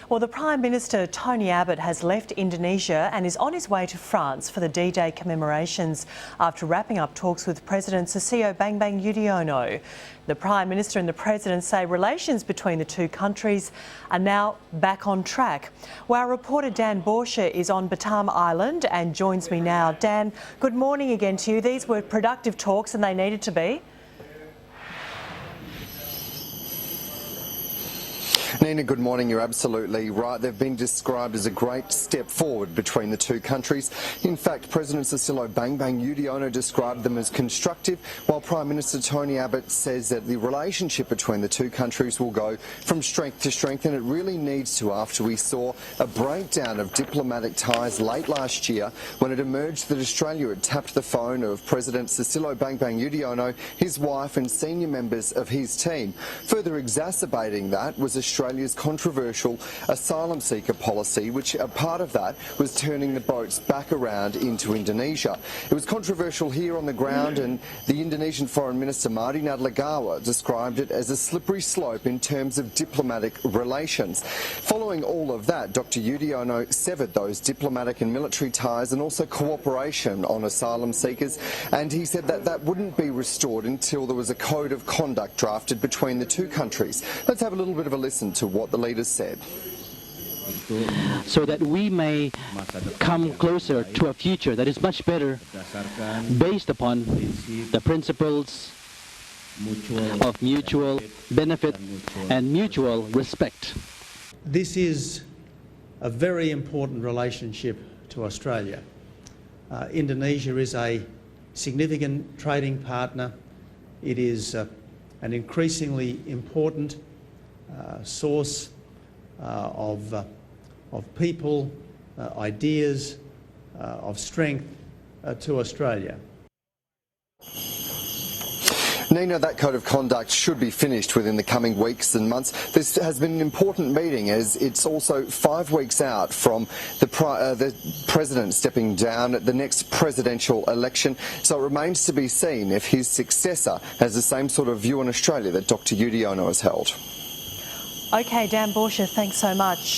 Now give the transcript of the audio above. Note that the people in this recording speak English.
Well, the Prime Minister, Tony Abbott, has left Indonesia and is on his way to France for the D-Day commemorations after wrapping up talks with President Susilo Bambang Yudhoyono. The Prime Minister and the President say relations between the two countries are now back on track. Well, our reporter Dan Borsche is on Batam Island and joins me now. Dan, good morning again to you. These were productive talks and they needed to be. Nina, good morning. You're absolutely right. They've been described as a great step forward between the two countries. In fact, President Susilo Bambang Yudhoyono described them as constructive, while Prime Minister Tony Abbott says that the relationship between the two countries will go from strength to strength, and it really needs to after we saw a breakdown of diplomatic ties late last year when it emerged that Australia had tapped the phone of President Susilo Bambang Yudhoyono, his wife and senior members of his team. Further exacerbating that was Australia's controversial asylum seeker policy, which a part of that was turning the boats back around into Indonesia. It was controversial here on the ground, and the Indonesian Foreign Minister Mardi Nadlegawa described it as a slippery slope in terms of diplomatic relations. Following all of that, Dr. Yudhoyono severed those diplomatic and military ties and also cooperation on asylum seekers, and he said that that wouldn't be restored until there was a code of conduct drafted between the two countries. Let's have a little bit of a listen to what the leaders said. So that we may come closer to a future that is much better based upon the principles of mutual benefit and mutual respect. This is a very important relationship to Australia. Indonesia is a significant trading partner. It is an increasingly important source of people, ideas, of strength to Australia. Nina, that code of conduct should be finished within the coming weeks and months. This has been an important meeting as it's also 5 weeks out from the President stepping down at the next presidential election. So it remains to be seen if his successor has the same sort of view on Australia that Dr. Yudhoyono has held. OK, Dan Borsche, thanks so much.